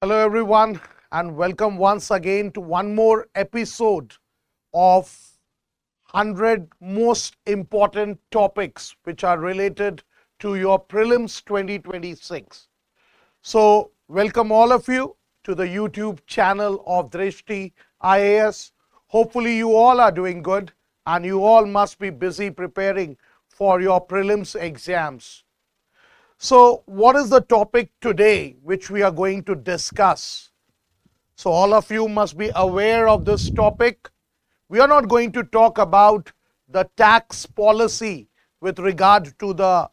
Hello everyone and welcome once again to one more episode of 100 most important topics which are related to your prelims 2026. So welcome all of you to the YouTube channel of Drishti IAS. Hopefully you all are doing good and you all must be busy preparing for your prelims exams. So what is the topic today which we are going to discuss? So all of you must be aware of this topic. We are not going to talk about the tax policy with regard to the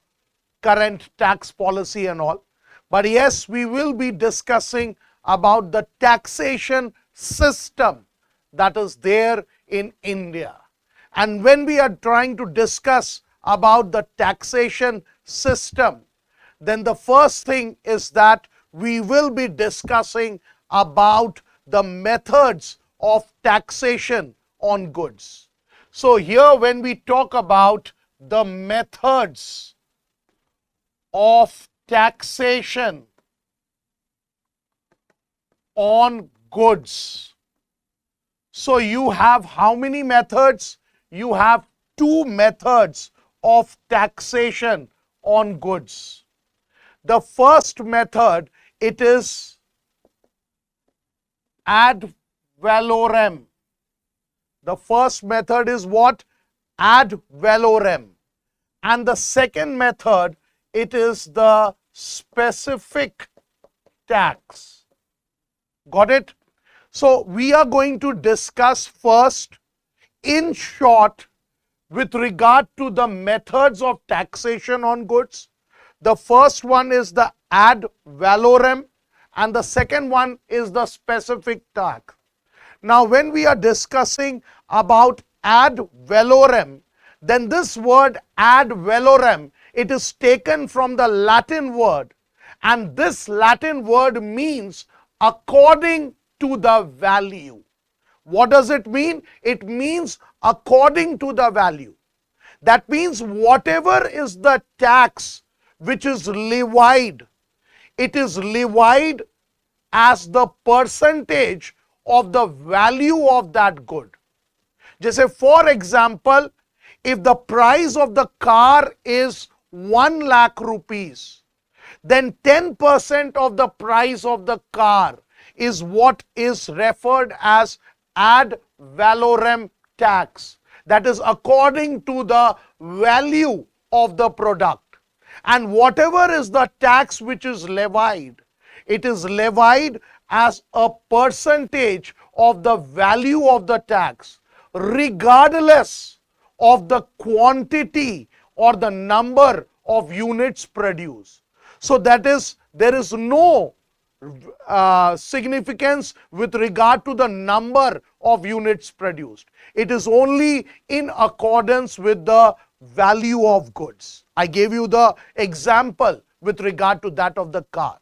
current tax policy and all. But yes, we will be discussing about the taxation system that is there in India. And when we are trying to discuss about the taxation system, then the first thing is that we will be discussing about the methods of taxation on goods. So here when we talk about the methods of taxation on goods, so you have how many methods? You have two methods of taxation on goods. The first method, it is ad valorem. The first method is what? Ad valorem. And the second method, it is the specific tax. Got it? So we are going to discuss first, in short, with regard to the methods of taxation on goods. The first one is the ad valorem and the second one is the specific tax. Now when we are discussing about ad valorem, then this word ad valorem, it is taken from the Latin word, and this Latin word means according to the value. What does it mean? It means according to the value. That means whatever is the tax which is levied, it is levied as the percentage of the value of that good. Just say, for example, if the price of the car is 1 lakh rupees, then 10% of the price of the car is what is referred as ad valorem tax. That is according to the value of the product. And whatever is the tax which is levied, it is levied as a percentage of the value of the tax, regardless of the quantity or the number of units produced. So that is, there is no significance with regard to the number of units produced. It is only in accordance with the value of goods. I gave you the example with regard to that of the car.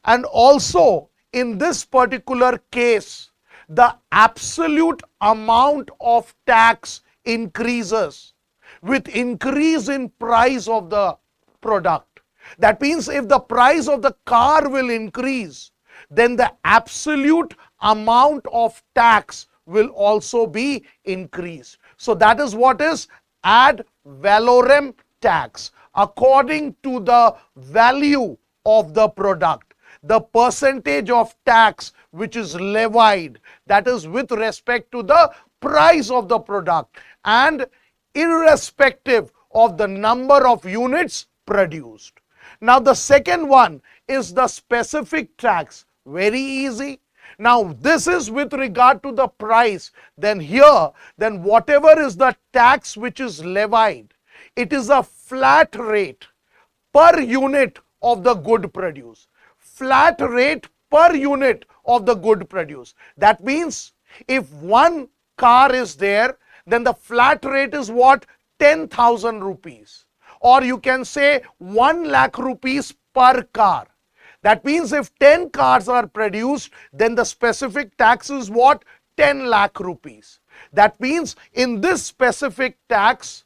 And also in this particular case, the absolute amount of tax increases with increase in price of the product. That means if the price of the car will increase, then the absolute amount of tax will also be increased. So that is what is ad valorem tax. According to the value of the product, the percentage of tax which is levied, that is with respect to the price of the product and irrespective of the number of units produced. Now the second one is the specific tax. Very easy. Now this is with regard to the price. Then here, then whatever is the tax which is levied, it is a flat rate per unit of the good produced. Flat rate per unit of the good produced. That means if one car is there, then the flat rate is what? 10,000 rupees. Or you can say 1 lakh rupees per car. That means if 10 cars are produced, then the specific tax is what? 10 lakh rupees. That means in this specific tax,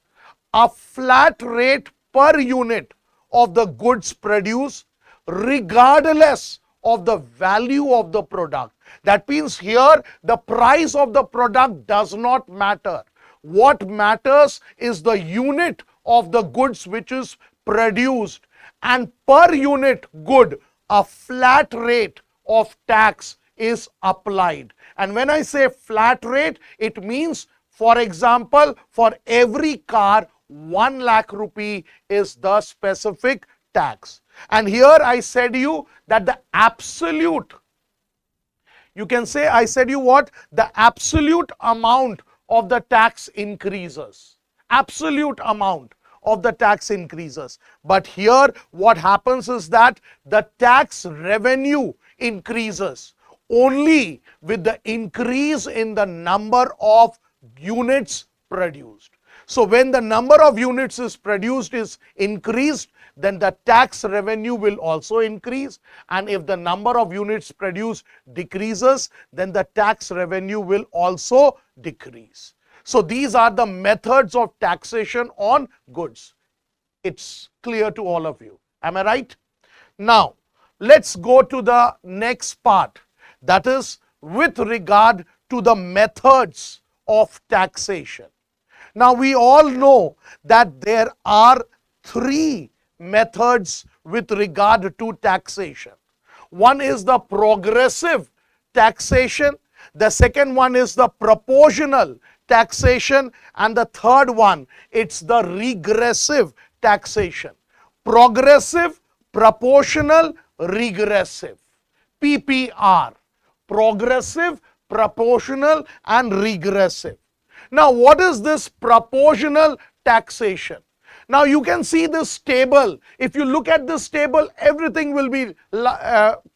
a flat rate per unit of the goods produced, regardless of the value of the product. That means here the price of the product does not matter. What matters is the unit of the goods which is produced, and per unit good a flat rate of tax is applied. And when I say flat rate, it means, for example, for every car 1 lakh rupee is the specific tax. And here I said you that the absolute, you can say I said you what? The absolute amount of the tax increases. Absolute amount of the tax increases. But here what happens is that the tax revenue increases only with the increase in the number of units produced. So when the number of units is produced is increased, then the tax revenue will also increase, and if the number of units produced decreases, then the tax revenue will also decrease. So these are the methods of taxation on goods. It's clear to all of you. Am I right? Now, let's go to the next part, that is with regard to the methods of taxation. Now, we all know that there are 3 methods with regard to taxation. One is the progressive taxation, the second one is the proportional taxation, and the third one, it's the regressive taxation. Progressive, proportional, regressive. PPR. Progressive, proportional, and regressive. Now, what is this proportional taxation? Now, you can see this table. If you look at this table, everything will be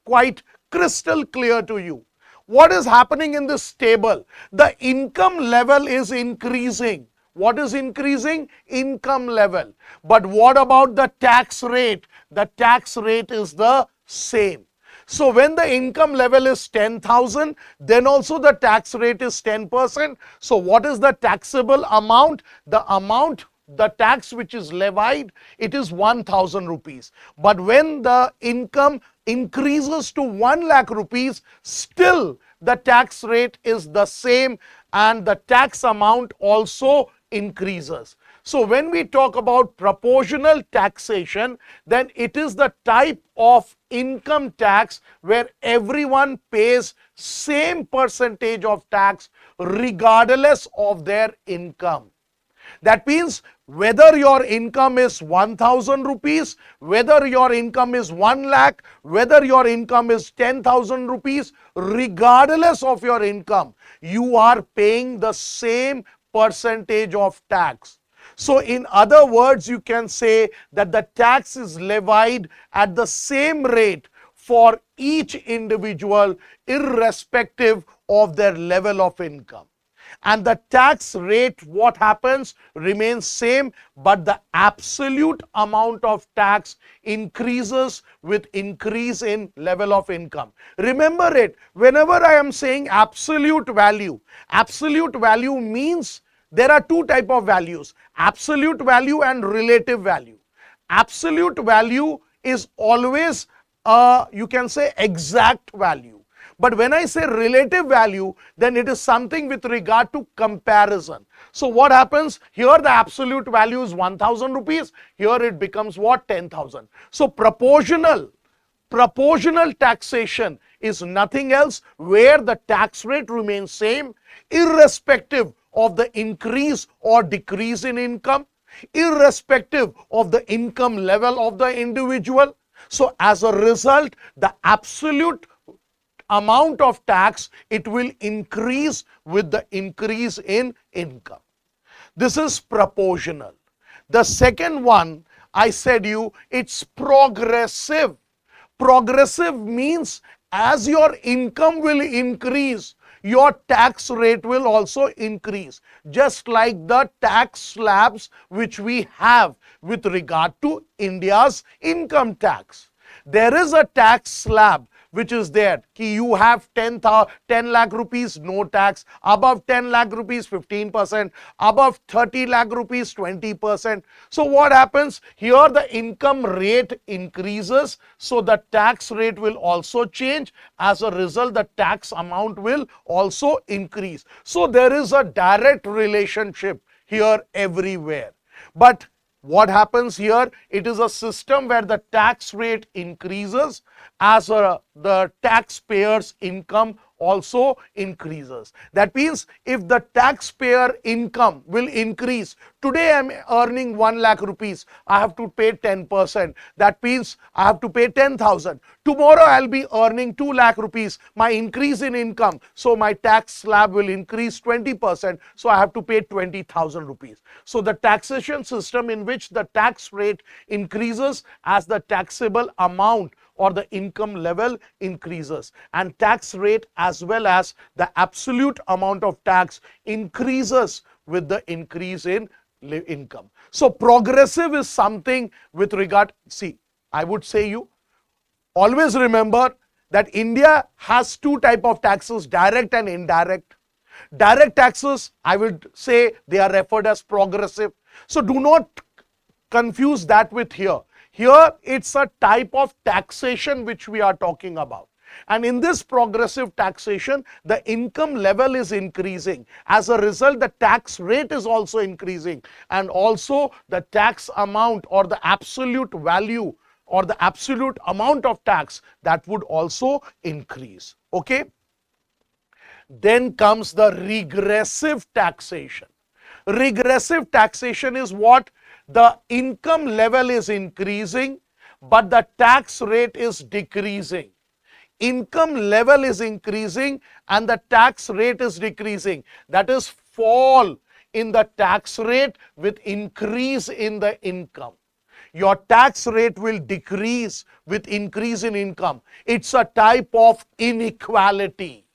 quite crystal clear to you. What is happening in this table? The income level is increasing. What is increasing? Income level. But what about the tax rate? The tax rate is the same. So when the income level is 10,000, then also the tax rate is 10%. So what is the taxable amount? The tax which is levied, it is 1,000 rupees. But when the income increases to 1 lakh rupees, still the tax rate is the same and the tax amount also increases. So when we talk about proportional taxation, then it is the type of income tax where everyone pays same percentage of tax regardless of their income. That means whether your income is 1,000 rupees, whether your income is 1 lakh, whether your income is 10,000 rupees, regardless of your income, you are paying the same percentage of tax. So in other words, you can say that the tax is levied at the same rate for each individual irrespective of their level of income. And the tax rate, what happens, remains same, but the absolute amount of tax increases with increase in level of income. Remember it, whenever I am saying absolute value means there are 2 types of values, absolute value and relative value. Absolute value is always, you can say, exact value. But when I say relative value, then it is something with regard to comparison. So what happens? Here the absolute value is 1,000 rupees. Here it becomes what? 10,000. So proportional taxation is nothing else where the tax rate remains same irrespective of the increase or decrease in income, irrespective of the income level of the individual. So as a result, the absolute amount of tax, it will increase with the increase in income. This is proportional. The second one, I said you, it's progressive. Progressive means as your income will increase, your tax rate will also increase, just like the tax slabs which we have with regard to India's income tax. There is a tax slab which is there. You have 10 lakh rupees, no tax. Above 10 lakh rupees, 15%. Above 30 lakh rupees, 20%. So what happens? Here the income rate increases, so the tax rate will also change. As a result, the tax amount will also increase. So there is a direct relationship here everywhere. But what happens here? It is a system where the tax rate increases as the taxpayer's income also increases. That means if the taxpayer income will increase, today I am earning 1 lakh rupees, I have to pay 10%. That means I have to pay 10,000. Tomorrow I will be earning 2 lakh rupees, my increase in income, so my tax slab will increase 20%, so I have to pay 20,000 rupees. So the taxation system in which the tax rate increases as the taxable amount or the income level increases, and tax rate as well as the absolute amount of tax increases with the increase in income. So progressive is something with regard, see, I would say you always remember that India has two types of taxes, direct and indirect. Direct taxes, I would say they are referred as progressive. So do not confuse that with here. Here it's a type of taxation which we are talking about. And in this progressive taxation, the income level is increasing. As a result, the tax rate is also increasing, and also the tax amount or the absolute value or the absolute amount of tax, that would also increase. Okay? Then comes the regressive taxation. Regressive taxation is what? The income level is increasing, but the tax rate is decreasing. Income level is increasing and the tax rate is decreasing. That is fall in the tax rate with increase in the income. Your tax rate will decrease with increase in income. It's a type of inequality.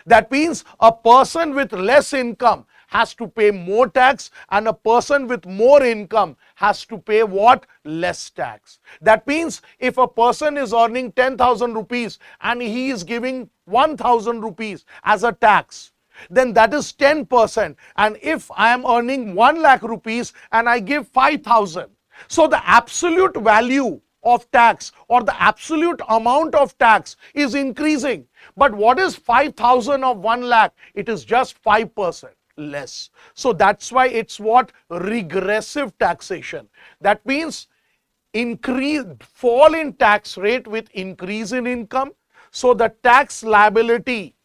That means a person with less income has to pay more tax, and a person with more income has to pay what? Less tax. That means if a person is earning 10,000 rupees and he is giving 1,000 rupees as a tax, then that is 10%. And if I am earning 1 lakh rupees and I give 5,000, so the absolute value of tax or the absolute amount of tax is increasing. But what is 5,000 of 1 lakh? It is just 5% less. So that's why it's what? Regressive taxation. That means fall in tax rate with increase in income. So the tax liability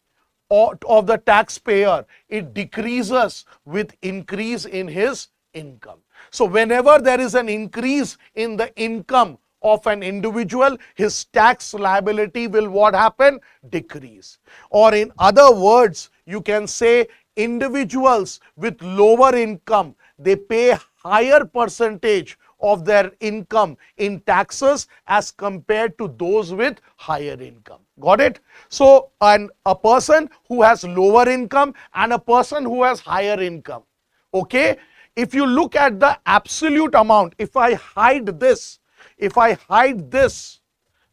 of the taxpayer, it decreases with increase in his income. So whenever there is an increase in the income of an individual, his tax liability will what happen? Decrease. Or in other words, you can say individuals with lower income, they pay higher percentage of their income in taxes as compared to those with higher income. Got it? So, and a person who has lower income and a person who has higher income. Okay? If you look at the absolute amount, if I hide this,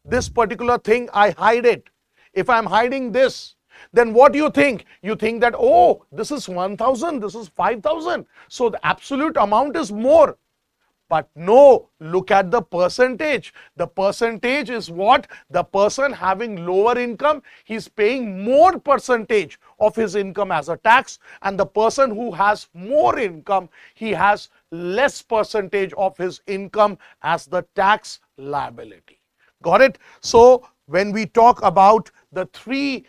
this particular thing, I hide it. If I'm hiding this, then what do you think? You think that, oh, this is 1,000, this is 5,000. So the absolute amount is more. But no, look at the percentage. The percentage is what? The person having lower income, he's paying more percentage of his income as a tax, and the person who has more income, he has less percentage of his income as the tax liability. Got it? So when we talk about the three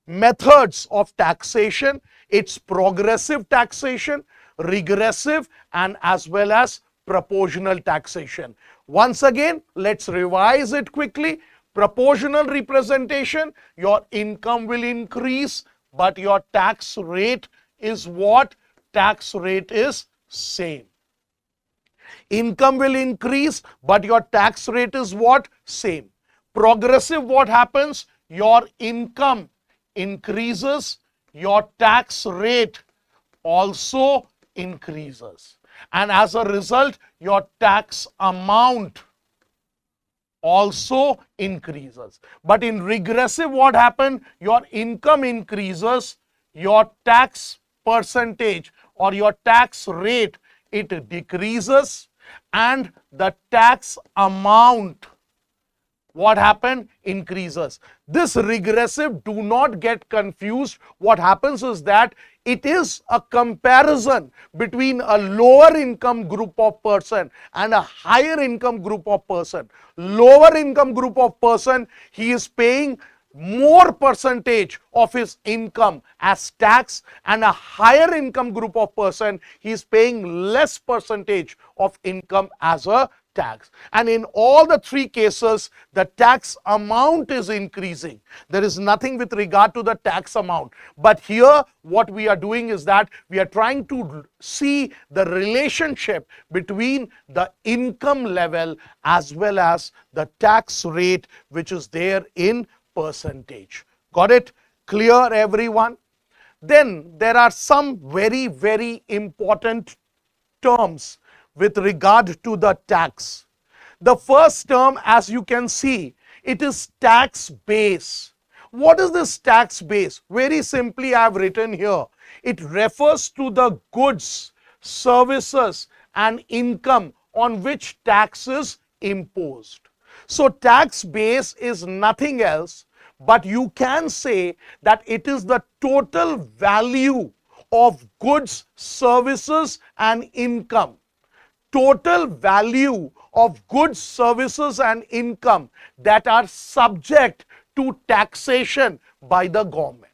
methods of taxation, it's progressive taxation, regressive, and as well as proportional taxation. Once again, let's revise it quickly. Proportional representation, your income will increase, but your tax rate is what? Tax rate is same. Income will increase, but your tax rate is what? Same. Progressive, what happens? Your income increases, your tax rate also increases, and as a result your tax amount also increases. But in regressive, what happened? Your income increases, your tax percentage or your tax rate, it decreases, and the tax amount, what happened? Increases. This regressive, do not get confused. What happens is that it is a comparison between a lower income group of person and a higher income group of person. Lower income group of person, he is paying more percentage of his income as tax, and a higher income group of person, he is paying less percentage of income as a tax. And in all the three cases, the tax amount is increasing. There is nothing with regard to the tax amount. But here, what we are doing is that we are trying to see the relationship between the income level as well as the tax rate, which is there in percentage. Got it? Clear, everyone? Then there are some very, very important terms with regard to the tax. The first term, as you can see, it is tax base. What is this tax base? Very simply, I have written here. It refers to the goods, services, and income on which tax is imposed. So tax base is nothing else, but you can say that it is the total value of goods, services, and income. Total value of goods, services, and income that are subject to taxation by the government.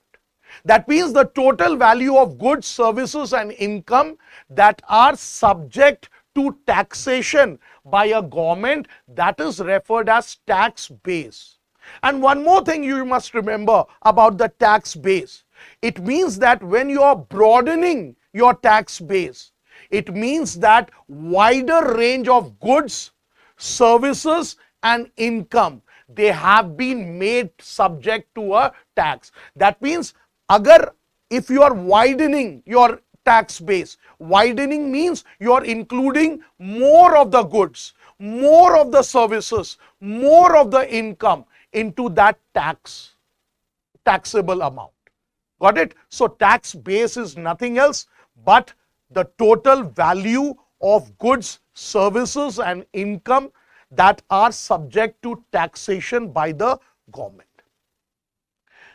That means the total value of goods, services, and income that are subject to taxation by a government, that is referred as tax base. And one more thing you must remember about the tax base. It means that when you are broadening your tax base, it means that wider range of goods, services, and income, they have been made subject to a tax. That means if you are widening your tax base, widening means you are including more of the goods, more of the services, more of the income into that taxable amount. Got it? So tax base is nothing else but the total value of goods, services, and income that are subject to taxation by the government.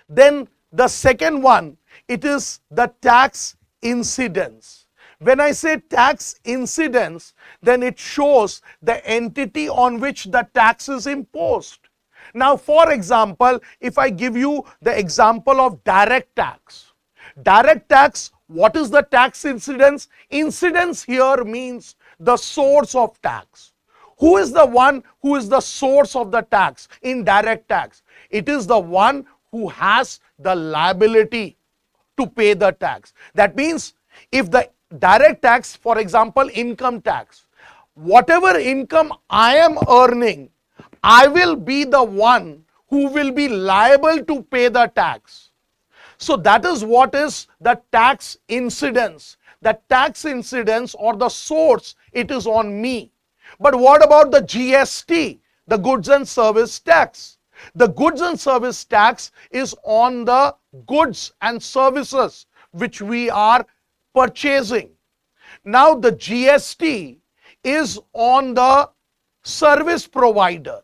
Then the second one, it is the tax incidence. When I say tax incidence, then it shows the entity on which the tax is imposed. Now, for example, if I give you the example of direct tax. Direct tax, what is the tax incidence? Incidence here means the source of tax. Who is the one who is the source of the tax in direct tax? It is the one who has the liability to pay the tax. That means if the direct tax, for example, income tax, whatever income I am earning, I will be the one who will be liable to pay the tax. So that is what is the tax incidence. The tax incidence or the source, it is on me. But what about the GST, the goods and service tax? The goods and service tax is on the goods and services which we are purchasing. Now the GST is on the service provider.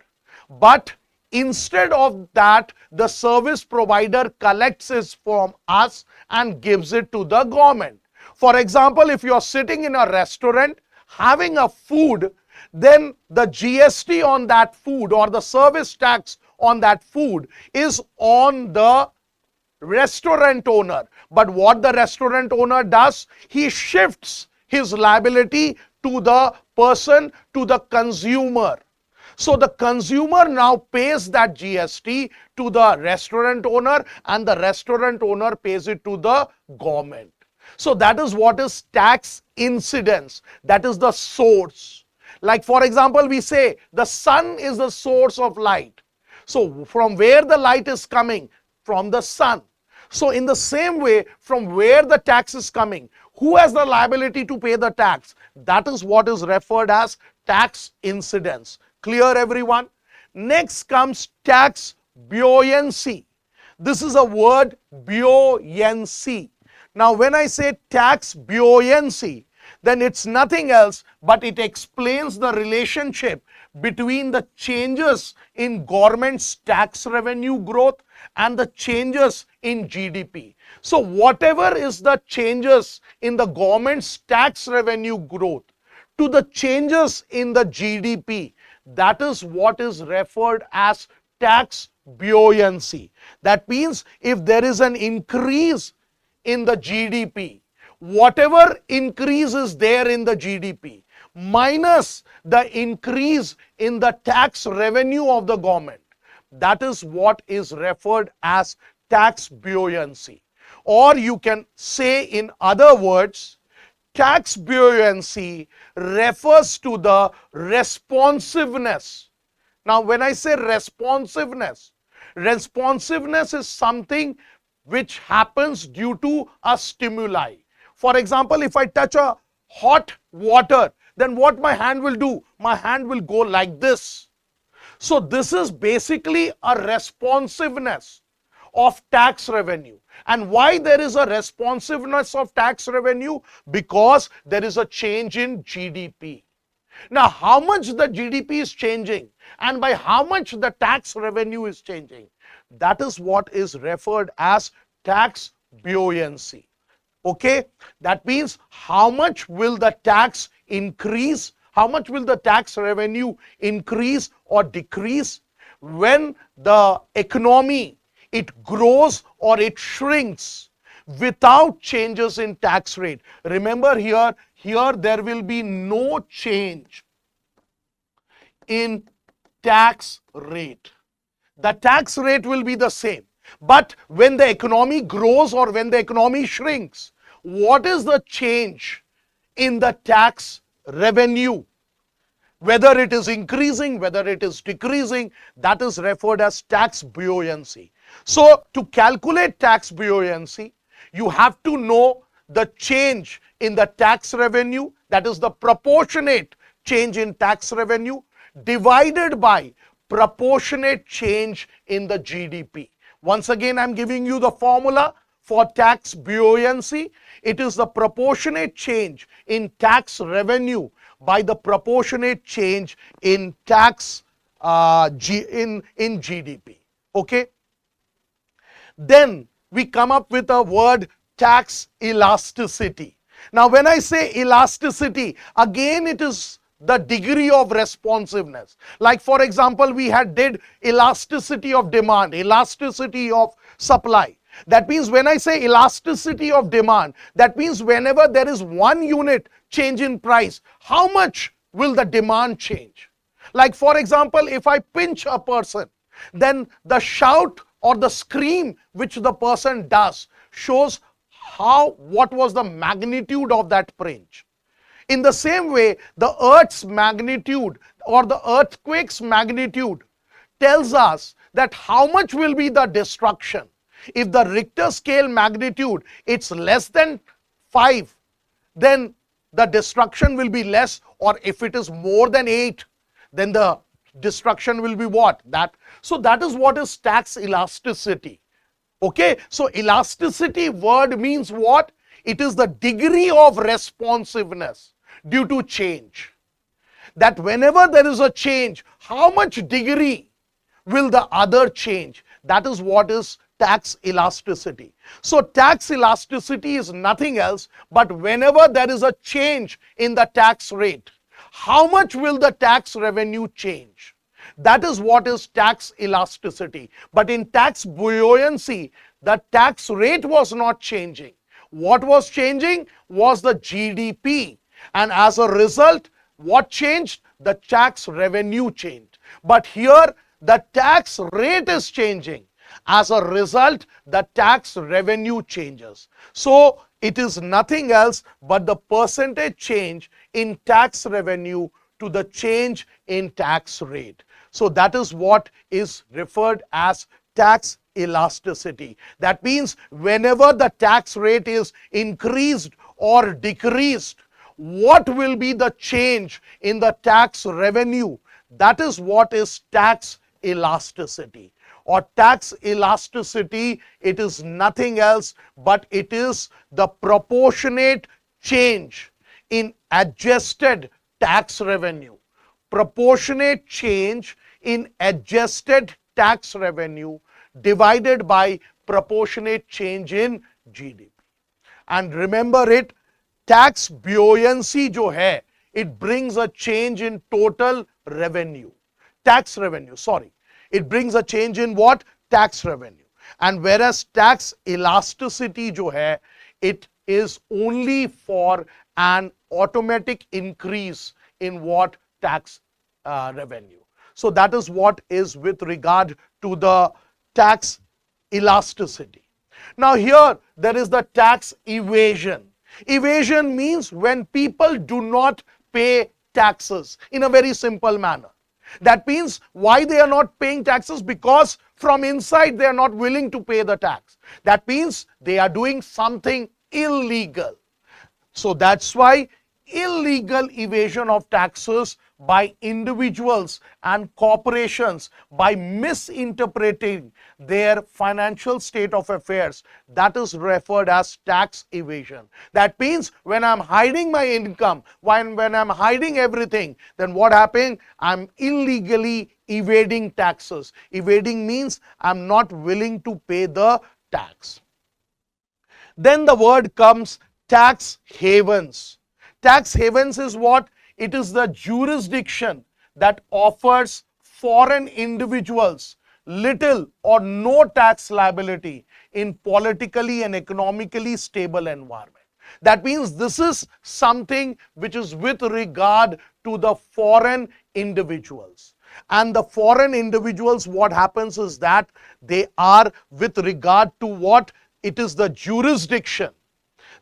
But instead of that, the service provider collects it from us and gives it to the government. For example, if you are sitting in a restaurant having a food, then the GST on that food or the service tax on that food is on the restaurant owner. But what the restaurant owner does, he shifts his liability to the person, to the consumer. So the consumer now pays that GST to the restaurant owner and the restaurant owner pays it to the government. So that is what is tax incidence. That is the source. Like for example, we say the sun is the source of light. So from where the light is coming? From the sun. So in the same way, from where the tax is coming, who has the liability to pay the tax? That is what is referred as tax incidence. Clear, everyone? Next comes tax buoyancy. This is a word, buoyancy. Now, when I say tax buoyancy, then it's nothing else but it explains the relationship between the changes in government's tax revenue growth and the changes in GDP. So, whatever is the changes in the government's tax revenue growth to the changes in the GDP, that is what is referred as tax buoyancy. That means if there is an increase in the GDP, whatever increase is there in the GDP minus the increase in the tax revenue of the government, that is what is referred as tax buoyancy. Or you can say in other words, tax buoyancy refers to the responsiveness. Now, when I say responsiveness, responsiveness is something which happens due to a stimuli. For example, if I touch a hot water, then what my hand will do? My hand will go like this. So this is basically a responsiveness of tax revenue. And why there is a responsiveness of tax revenue? Because there is a change in GDP. Now, how much the GDP is changing and by how much the tax revenue is changing, that is what is referred as tax buoyancy. Okay, that means how much will the tax increase, how much will the tax revenue increase or decrease when the economy, it grows or it shrinks without changes in tax rate. Remember here there will be no change in tax rate. The tax rate will be the same. But when the economy grows or when the economy shrinks, what is the change in the tax revenue? Whether it is increasing, whether it is decreasing, that is referred as tax buoyancy. So, to calculate tax buoyancy, you have to know the change in the tax revenue, that is the proportionate change in tax revenue, divided by proportionate change in the GDP. Once again, I am giving you the formula for tax buoyancy. It is the proportionate change in tax revenue by the proportionate change in tax in GDP. Okay. Then we come up with a word, tax elasticity. Now, when I say elasticity, again it is the degree of responsiveness. Like for example, we did elasticity of demand, elasticity of supply. That means when I say elasticity of demand, that means whenever there is 1 unit change in price, how much will the demand change? Like for example, if I pinch a person, then the shout or the scream which the person does shows what was the magnitude of that pinch. In the same way, the earth's magnitude or the earthquake's magnitude tells us that how much will be the destruction. If the Richter scale magnitude it's less than 5, then the destruction will be less, or if it is more than 8, then the destruction will be what? That. So that is what is tax elasticity. Okay, so elasticity word means what? It is the degree of responsiveness due to change. That whenever there is a change, how much degree will the other change? That is what is tax elasticity. So tax elasticity is nothing else but whenever there is a change in the tax rate, how much will the tax revenue change? That is what is tax elasticity. But in tax buoyancy, the tax rate was not changing. What was changing was the GDP. And as a result, what changed? The tax revenue changed. But here, the tax rate is changing. As a result, the tax revenue changes. So, it is nothing else but the percentage change in tax revenue to the change in tax rate. So, that is what is referred as tax elasticity. That means whenever the tax rate is increased or decreased, what will be the change in the tax revenue? That is what is tax elasticity. Or tax elasticity, it is nothing else but it is the proportionate change in adjusted tax revenue. Proportionate change in adjusted tax revenue divided by proportionate change in GDP. And remember it, tax buoyancy जो है, it brings a change in total revenue. Tax revenue, sorry. It brings a change in what? Tax revenue. And whereas tax elasticity जो है, it is only for an automatic increase in what? Tax revenue. So that is what is with regard to the tax elasticity. Now here there is the tax evasion. Evasion means when people do not pay taxes in a very simple manner. That means why they are not paying taxes? Because from inside they are not willing to pay the tax. That means they are doing something illegal. So that's why illegal evasion of taxes by individuals and corporations by misinterpreting their financial state of affairs, that is referred as tax evasion. That means when I'm hiding my income, when I'm hiding everything, then what happened? I'm illegally evading taxes. Evading means I'm not willing to pay the tax. Then the word comes tax havens. Tax havens is what? It is the jurisdiction that offers foreign individuals little or no tax liability in politically and economically stable environment. That means this is something which is with regard to the foreign individuals. And the foreign individuals, what happens is that they are with regard to what? It is the jurisdiction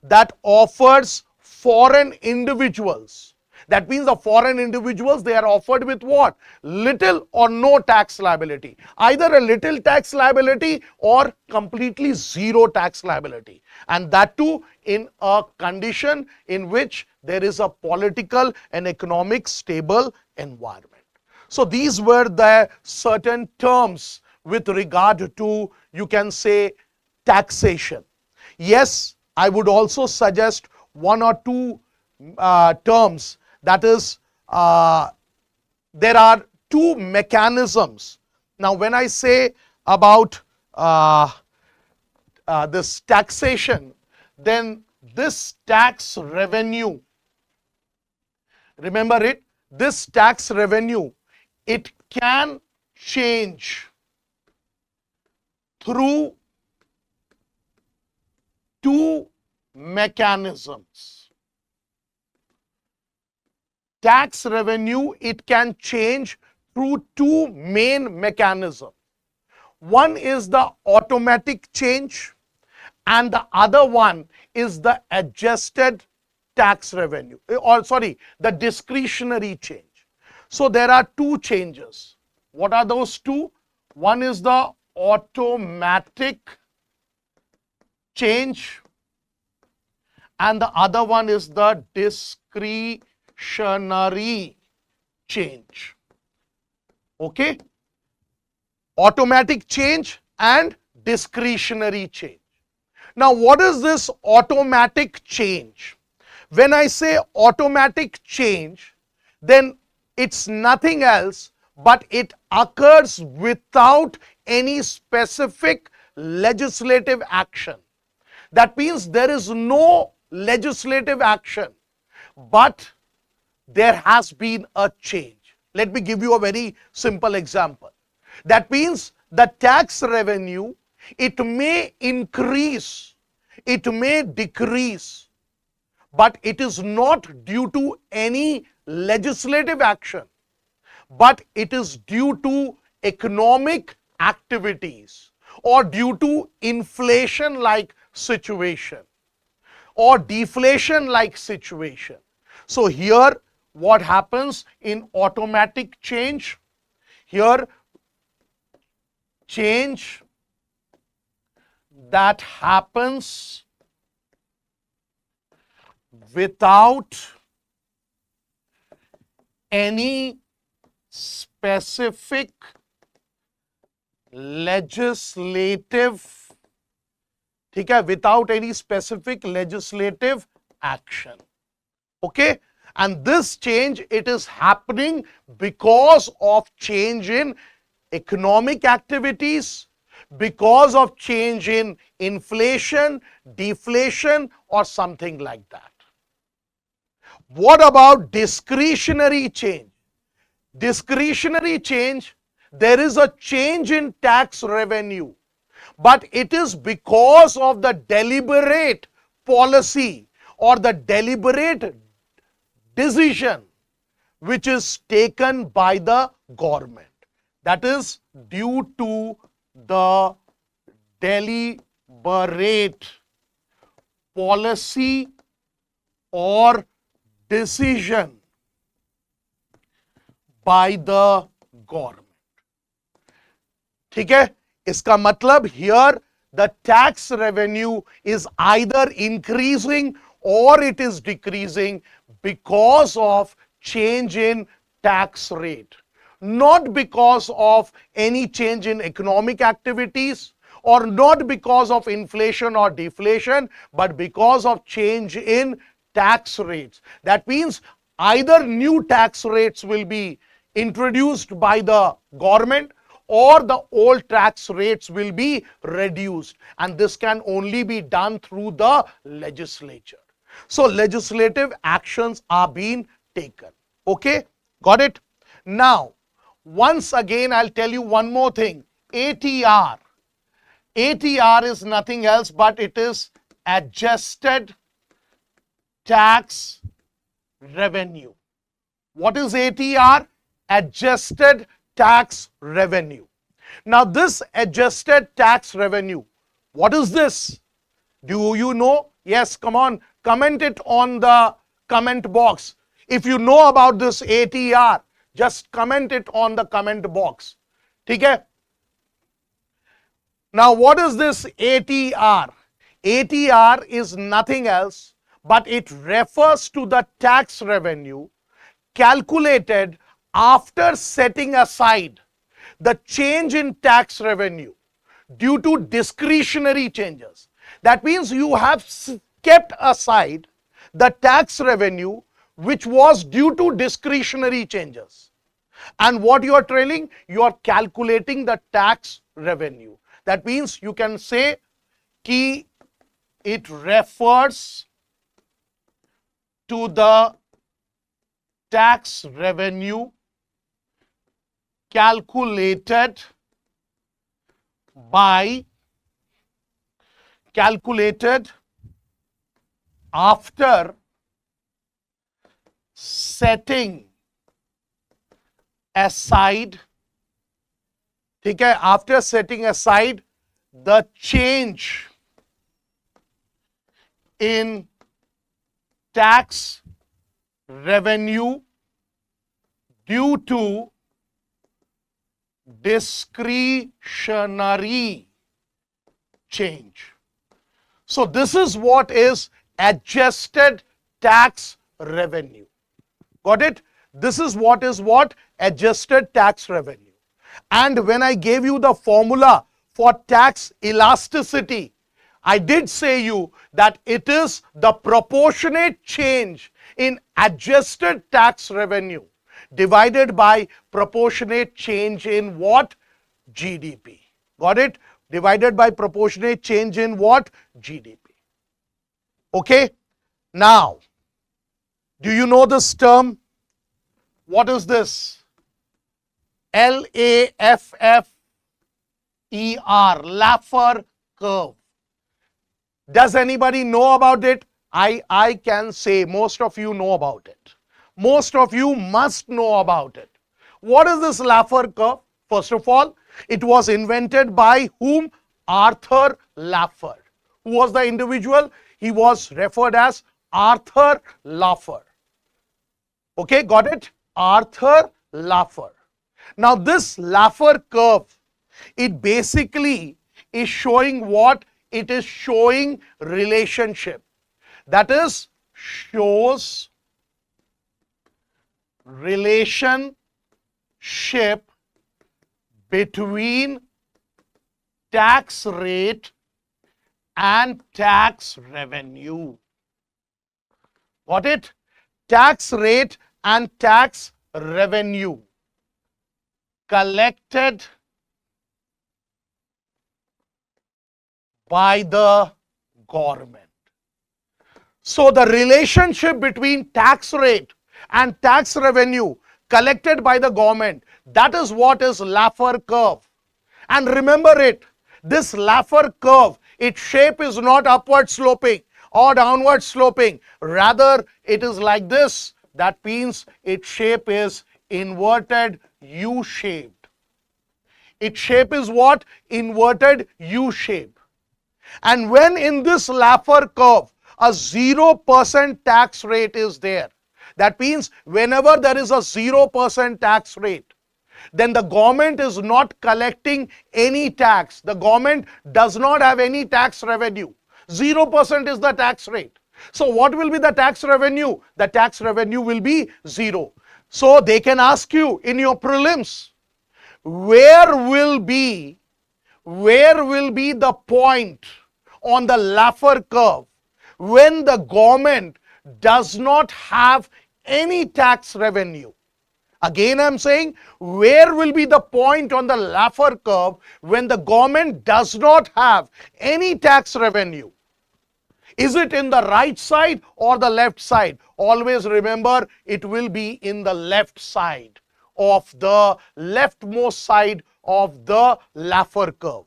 that offers foreign individuals. That means the foreign individuals, they are offered with what? Little or no tax liability. Either a little tax liability or completely zero tax liability. And that too in a condition in which there is a political and economic stable environment. So these were the certain terms with regard to, you can say, taxation. Yes, I would also suggest one or two terms. That is, there are two mechanisms. Now, when I say about this taxation, then this tax revenue, remember it, this tax revenue, it can change through two mechanisms. Tax revenue, it can change through two main mechanisms. One is the automatic change and the other one is the adjusted tax revenue, or sorry, the discretionary change. So there are two changes. What are those two? One is the automatic change and the other one is the discretionary change. Okay? Automatic change and discretionary change. Now, what is this automatic change? When I say automatic change, then it's nothing else but it occurs without any specific legislative action. That means there is no legislative action, but there has been a change. Let me give you a very simple example. That means the tax revenue, it may increase, it may decrease, but it is not due to any legislative action, but it is due to economic activities or due to inflation like situation or deflation like situation. So here what happens in automatic change? Here, change that happens without any specific legislative, ठीक है, without any specific legislative action. Okay, and this change, it is happening because of change in economic activities, because of change in inflation, deflation, or something like that. What about discretionary change? Discretionary change, there is a change in tax revenue, but it is because of the deliberate policy or the deliberate decision which is taken by the government. That is due to the deliberate policy or decision by the government. ठीक है, इसका मतलब here the tax revenue is either increasing or it is decreasing because of change in tax rate, not because of any change in economic activities or not because of inflation or deflation, but because of change in tax rates. That means either new tax rates will be introduced by the government or the old tax rates will be reduced, and this can only be done through the legislature. So legislative actions are being taken. Okay, got it? Now, once again, I'll tell you one more thing. ATR. ATR is nothing else but it is adjusted tax revenue. What is ATR? Adjusted tax revenue. Now, this adjusted tax revenue, what is this? Do you know? Yes, come on, comment it on the comment box. If you know about this ATR, just comment it on the comment box. Okay? Now, what is this ATR? ATR is nothing else but it refers to the tax revenue calculated after setting aside the change in tax revenue due to discretionary changes. That means you have kept aside the tax revenue which was due to discretionary changes. And what you are trailing? You are calculating the tax revenue. That means you can say कि it refers to the tax revenue calculated after setting aside, ठीक है, after setting aside the change in tax revenue due to discretionary change. So this is what is adjusted tax revenue. Got it? This is what is what? Adjusted tax revenue. And when I gave you the formula for tax elasticity, I did say you that it is the proportionate change in adjusted tax revenue divided by proportionate change in what? GDP. Got it? Divided by proportionate change in what? GDP. Okay? Now, do you know this term? What is this? Laffer, Laffer curve. Does anybody know about it? I can say most of you know about it. Most of you must know about it. What is this Laffer curve? First of all, it was invented by whom? Arthur Laffer. Who was the individual? He was referred as Arthur Laffer. Okay, got it? Arthur Laffer. Now this Laffer curve, it basically is showing what? It is showing relationship. That is, shows relationship between tax rate and tax revenue. Got it? Tax rate and tax revenue collected by the government. So the relationship between tax rate and tax revenue collected by the government, that is what is Laffer curve. And remember it, this Laffer curve, its shape is not upward sloping or downward sloping. Rather, it is like this. That means its shape is inverted U-shaped. Its shape is what? Inverted U-shape. And when in this Laffer curve, a 0% tax rate is there. That means whenever there is a 0% tax rate, then the government is not collecting any tax. The government does not have any tax revenue. 0% is the tax rate. So what will be the tax revenue? The tax revenue will be 0. So they can ask you in your prelims, where will be the point on the Laffer curve when the government does not have any tax revenue? Again, I am saying, where will be the point on the Laffer curve when the government does not have any tax revenue? Is it in the right side or the left side? Always remember, it will be in the left side of the leftmost side of the Laffer curve.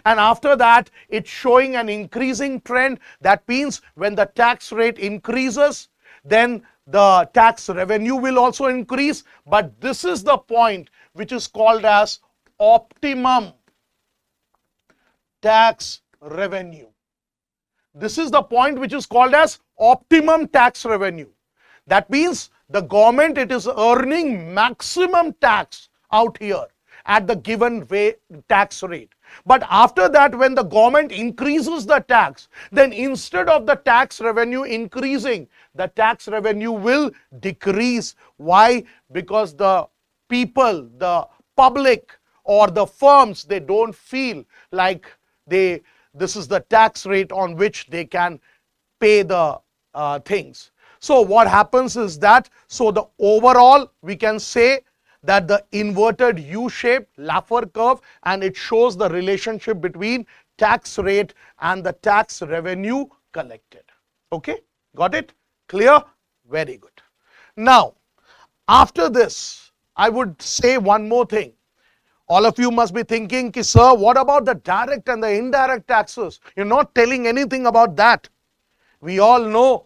And after that, it's showing an increasing trend. That means when the tax rate increases, then the tax revenue will also increase. But this is the point which is called as optimum tax revenue. This is the point which is called as optimum tax revenue. That means the government, it is earning maximum tax out here at the given tax rate. But after that, when the government increases the tax, then instead of the tax revenue increasing, the tax revenue will decrease. Why? Because the people, the public or the firms, they don't feel like this is the tax rate on which they can pay the things. So what happens is that, so the overall we can say that the inverted U-shaped Laffer curve, and it shows the relationship between tax rate and the tax revenue collected. Okay, got it? Clear? Very good. Now, after this, I would say one more thing. All of you must be thinking, ki, sir, what about the direct and the indirect taxes? You're not telling anything about that. We all know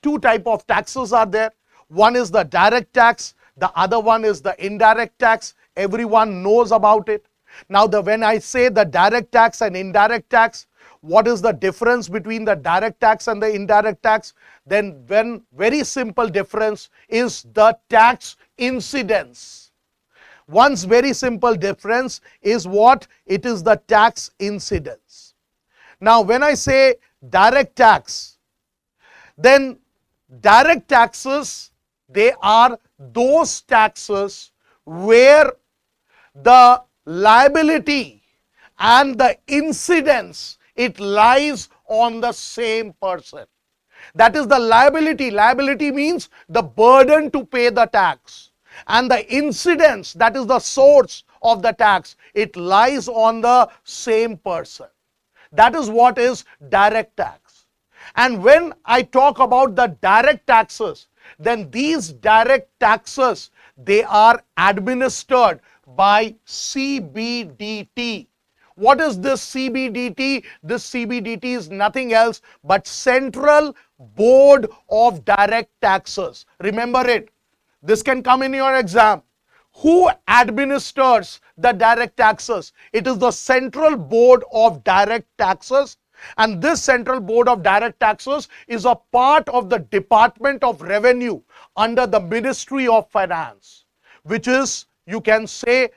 two type of taxes are there. One is the direct tax. The other one is the indirect tax. Everyone knows about it. Now, when I say the direct tax and indirect tax, what is the difference between the direct tax and the indirect tax? Then very simple difference is the tax incidence. One's very simple difference is what? It is the tax incidence. Now, when I say direct tax, then direct taxes, they are those taxes where the liability and the incidence, it lies on the same person. That is the liability. Liability means the burden to pay the tax. And the incidence, that is the source of the tax, it lies on the same person. That is what is direct tax. And when I talk about the direct taxes, then these direct taxes, they are administered by CBDT. What is this CBDT? This CBDT is nothing else but Central Board of Direct Taxes. Remember it. This can come in your exam. Who administers the direct taxes? It is the Central Board of Direct Taxes. And this Central Board of Direct Taxes is a part of the Department of Revenue under the Ministry of Finance, which is, you can say,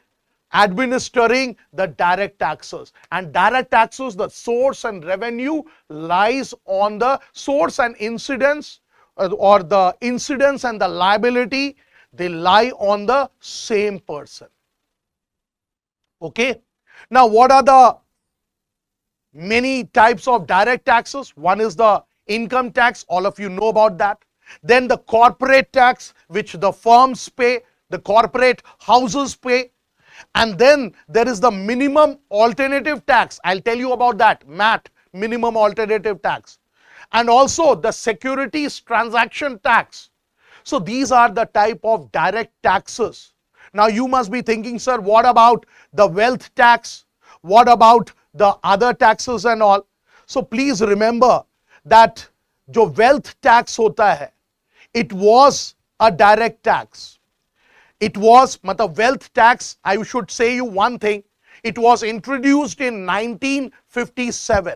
administering the direct taxes. And direct taxes, the source and revenue lies on the source and incidence, or the incidence and the liability, they lie on the same person. Okay. Now, what are the many types of direct taxes. One is the income tax, all of you know about that. Then the corporate tax, which the firms pay, the corporate houses pay. And then there is the minimum alternative tax. I'll tell you about that, MAT, minimum alternative tax. And also the securities transaction tax. So these are the type of direct taxes. Now you must be thinking, sir, what about the wealth tax? What about the other taxes and all? So please remember that जो wealth tax होता है, it was a direct tax. It was, matlab wealth tax, I should say you one thing, it was introduced in 1957.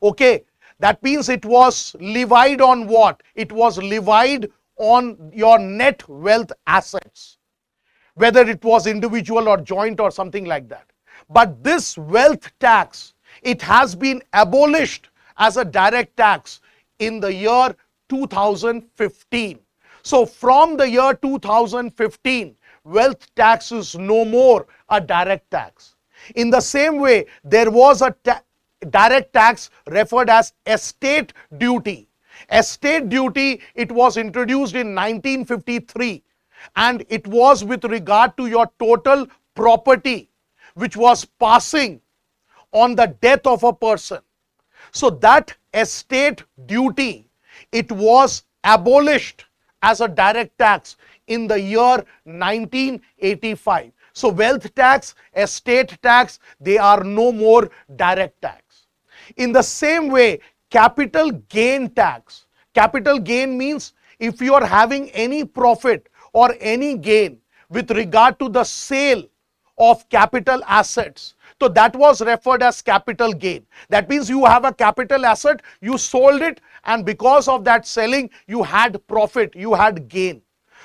Okay, that means it was levied on what? It was levied on your net wealth assets, whether it was individual or joint or something like that. But this wealth tax, it has been abolished as a direct tax in the year 2015. So from the year 2015, wealth tax is no more a direct tax. In the same way, there was a direct tax referred as estate duty. Estate duty, it was introduced in 1953, and it was with regard to your total property which was passing on the death of a person. So that estate duty, it was abolished as a direct tax in the year 1985. So wealth tax, estate tax, they are no more direct tax. In the same way, capital gain tax. Capital gain means if you are having any profit or any gain with regard to the sale of capital assets, so that was referred as capital gain. That means you have a capital asset, you sold it, and because of that selling, you had profit, you had gain.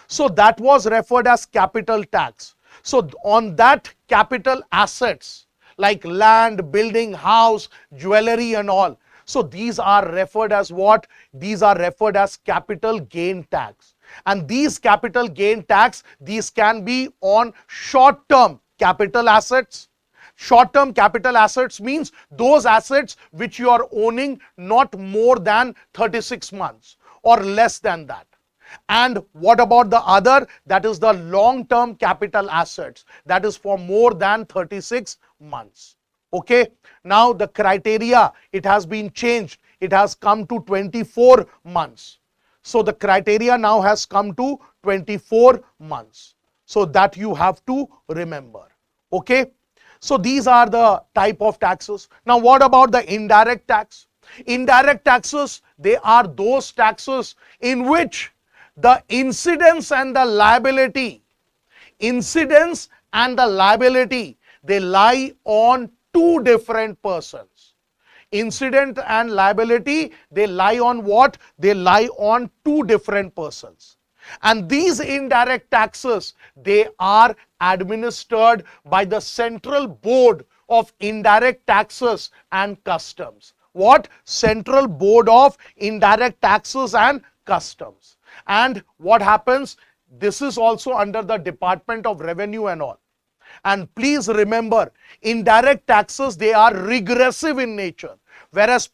So that was referred as capital tax. So on that capital assets like land, building, house, jewelry and all, so these are referred as what? These are referred as capital gain tax. And these capital gain tax, these can be on short-term capital assets. Short-term capital assets means those assets which you are owning not more than 36 months or less than that. And what about the other? That is the long-term capital assets. That is for more than 36 months. Okay. Now the criteria, it has been changed. It has come to 24 months. So the criteria now has come to 24 months. So that you have to remember. Okay. So these are the type of taxes. Now what about the indirect tax? Indirect taxes, they are those taxes in which the incidence and the liability, they lie on two different persons. Incident and liability, they lie on what? They lie on two different persons. And these indirect taxes, they are administered by the Central Board of Indirect Taxes and Customs. What? Central Board of Indirect Taxes and Customs. And what happens? This is also under the Department of Revenue and all. And please remember, indirect taxes, they are regressive in nature, whereas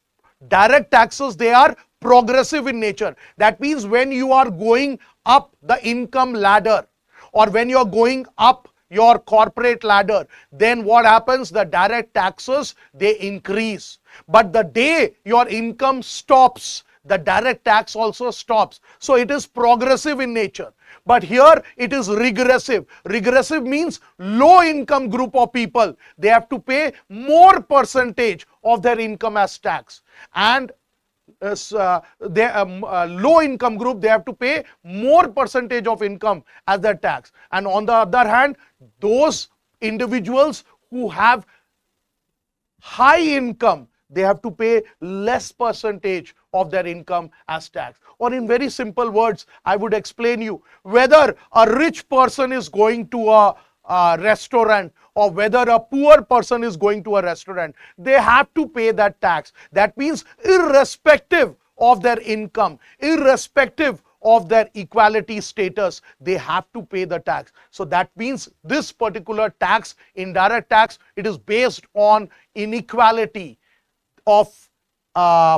direct taxes, they are progressive in nature. That means when you are going up the income ladder or when you are going up your corporate ladder, then what happens? The direct taxes, they increase. But the day your income stops, the direct tax also stops. So it is progressive in nature. But here it is regressive. Regressive means low income group of people, they have to pay more percentage of their income as tax. And low income group, they have to pay more percentage of income as their tax. And on the other hand, those individuals who have high income, they have to pay less percentage of their income as tax. Or in very simple words, I would explain you, whether a rich person is going to a restaurant or whether a poor person is going to a restaurant, they have to pay that tax. That means irrespective of their income, irrespective of their equality status, they have to pay the tax. So that means this particular tax, indirect tax, it is based on inequality of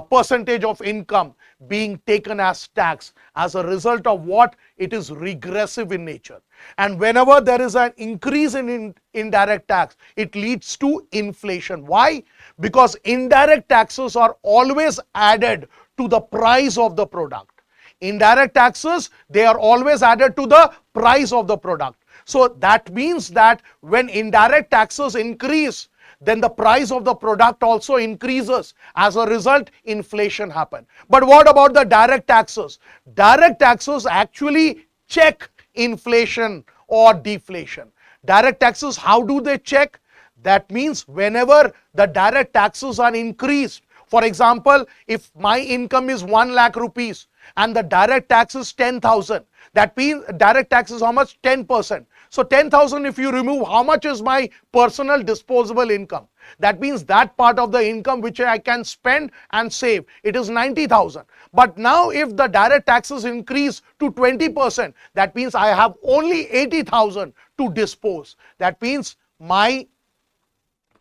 percentage of income being taken as tax. As a result of what? It is regressive in nature. And whenever there is an increase in indirect tax, it leads to inflation. Why? Because indirect taxes are always added to the price of the product. Indirect taxes, they are always added to the price of the product. So that means that when indirect taxes increase, then the price of the product also increases. As a result, inflation happens. But what about the direct taxes? Direct taxes actually check inflation or deflation. Direct taxes, how do they check? That means whenever the direct taxes are increased, for example, if my income is 1 lakh rupees and the direct tax is 10,000, that means direct tax is how much? 10%. So 10,000, if you remove, how much is my personal disposable income? That means that part of the income which I can spend and save, it is 90,000. But now if the direct taxes increase to 20%, that means I have only 80,000 to dispose. That means my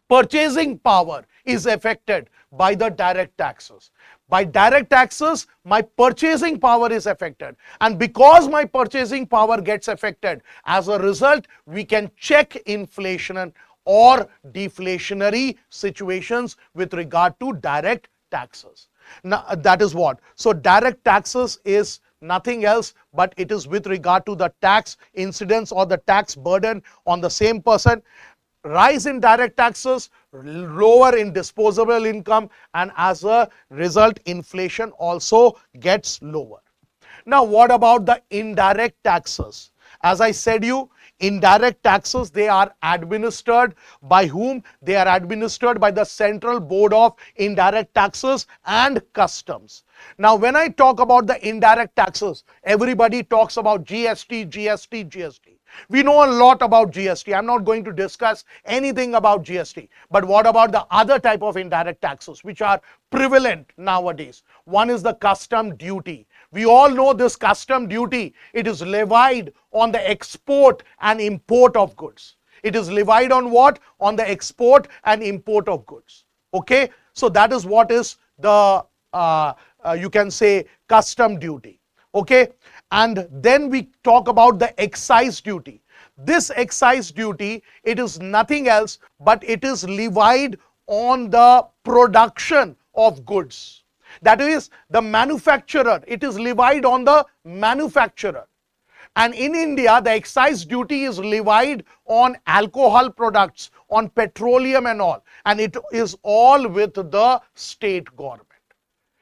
purchasing power is affected by the direct taxes. By direct taxes, my purchasing power is affected. And because my purchasing power gets affected, as a result, we can check inflation or deflationary situations with regard to direct taxes. Now, that is what. So direct taxes is nothing else but it is with regard to the tax incidence or the tax burden on the same person. Rise in direct taxes, lower in disposable income, and as a result, inflation also gets lower. Now, what about the indirect taxes? As I said you, indirect taxes, they are administered by whom? They are administered by the Central Board of Indirect Taxes and Customs. Now, when I talk about the indirect taxes, everybody talks about GST, GST, GST. We know a lot about GST. I'm not going to discuss anything about GST. But what about the other type of indirect taxes which are prevalent nowadays? One is the custom duty. We all know this custom duty. It is levied on the export and import of goods. It is levied on what? On the export and import of goods. Okay? So that is what is the, you can say, custom duty. Okay? And then we talk about the excise duty. This excise duty, it is nothing else but it is levied on the production of goods. That is the manufacturer. It is levied on the manufacturer. And in India, the excise duty is levied on alcohol products, on petroleum and all. And it is all with the state government.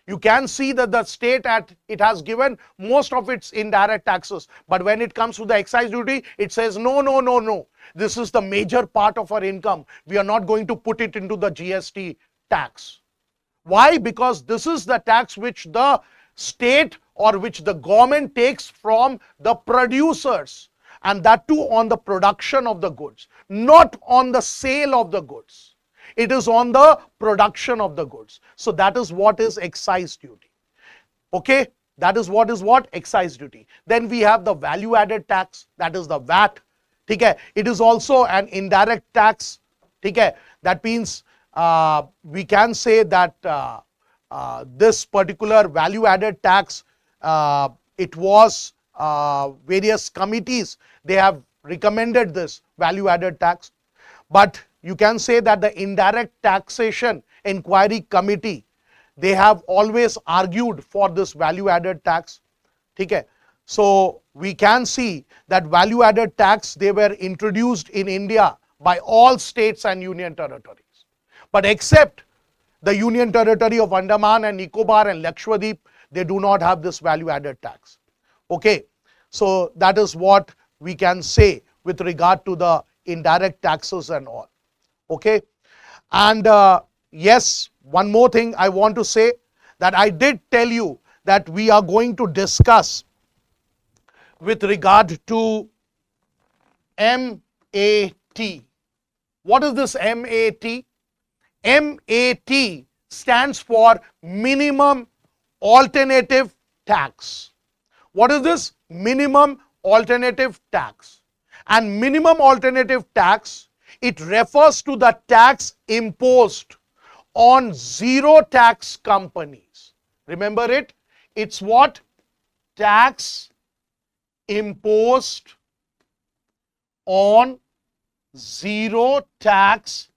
You can see that the state it has given most of its indirect taxes. But when it comes to the excise duty, it says no, no, no, no. This is the major part of our income. We are not going to put it into the GST tax. Why? Because this is the tax which the state or which the government takes from the producers. And that too on the production of the goods, not on the sale of the goods. It is on the production of the goods. So that is what is excise duty. Okay, that is what excise duty. Then we have the value added tax, that is the VAT. Okay, it is also an indirect tax. Okay, that means we can say that this particular value added tax, it was various committees, they have recommended this value added tax. But you can say that the Indirect Taxation Inquiry Committee, they have always argued for this value added tax. Okay. So we can see that value added tax, they were introduced in India by all states and union territories. But except the Union Territory of Andaman and Nicobar and Lakshadweep, they do not have this value added tax. Okay. So that is what we can say with regard to the indirect taxes and all. Okay. And yes, one more thing I want to say, that I did tell you that we are going to discuss with regard to MAT. What is this MAT? MAT stands for Minimum Alternative Tax. What is this? Minimum Alternative Tax. And minimum alternative tax, it refers to the tax imposed on zero tax companies. Remember it? It's what? Tax imposed on zero tax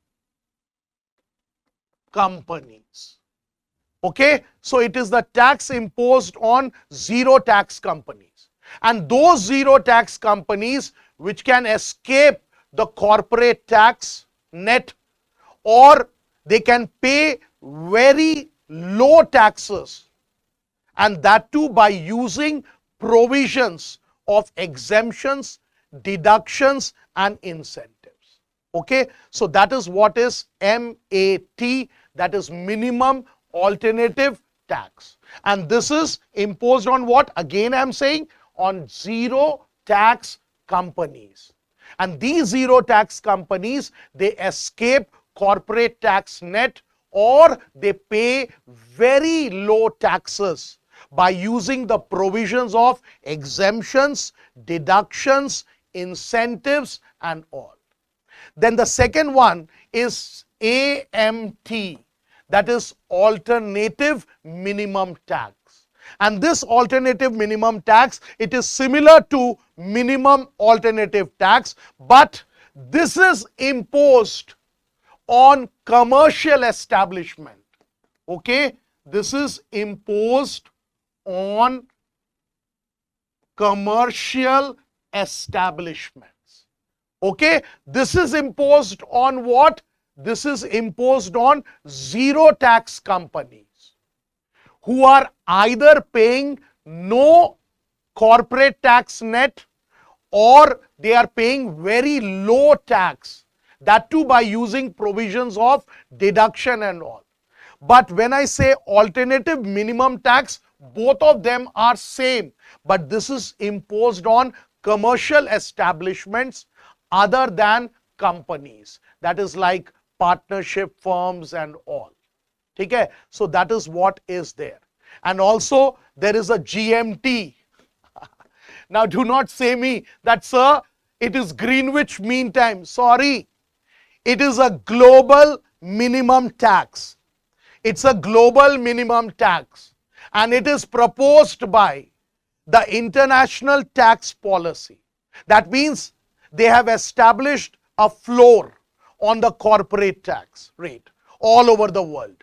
companies. Okay, so it is the tax imposed on zero tax companies. And those zero tax companies which can escape the corporate tax net, or they can pay very low taxes, and that too by using provisions of exemptions, deductions and incentives. Okay, so that is what is MAT, that is minimum alternative tax. And this is imposed on what? Again I am saying, on zero tax companies. And these zero tax companies, they escape corporate tax net, or they pay very low taxes by using the provisions of exemptions, deductions, incentives and all. Then the second one is AMT, that is alternative minimum tax. And this alternative minimum tax, it is similar to minimum alternative tax, but this is imposed on commercial establishment. Okay, this is imposed on commercial establishments. Okay, this is imposed on what? This is imposed on zero tax companies who are either paying no corporate tax net, or they are paying very low tax, that too by using provisions of deduction and all. But when I say alternative minimum tax, both of them are same, but this is imposed on commercial establishments other than companies, that is like partnership firms and all. Okay, so that is what is there. And also there is a GMT. Now do not say me that, sir, it is Greenwich Mean Time. Sorry, it is a global minimum tax. It's a global minimum tax, and it is proposed by the International Tax Policy. That means they have established a floor on the corporate tax rate all over the world.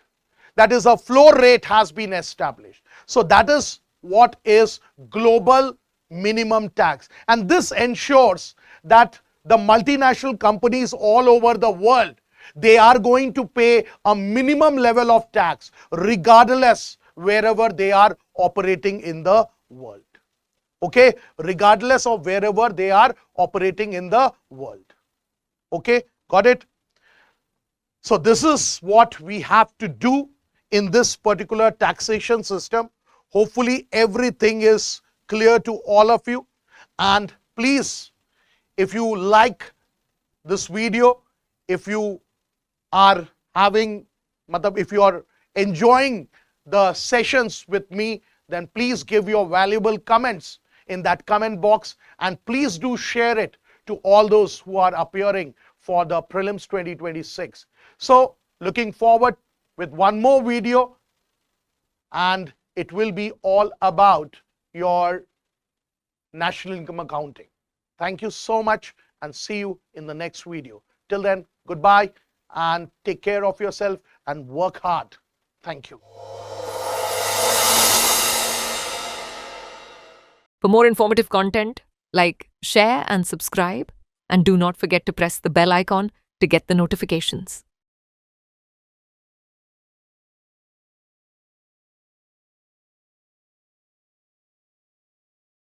That is, a floor rate has been established. So that is what is global minimum tax. And this ensures that the multinational companies all over the world, they are going to pay a minimum level of tax regardless wherever they are operating in the world. Okay, regardless of wherever they are operating in the world. Okay, got it? So this is what we have to do in this particular taxation system. Hopefully everything is clear to all of you. And please, if you like this video, if you are if you are enjoying the sessions with me, then please give your valuable comments in that comment box, and please do share it to all those who are appearing for the Prelims 2026. So looking forward with one more video, and it will be all about your national income accounting. Thank you so much, and see you in the next video. Till then, goodbye, and take care of yourself and work hard. Thank you. For more informative content, like, share and subscribe, and do not forget to press the bell icon to get the notifications.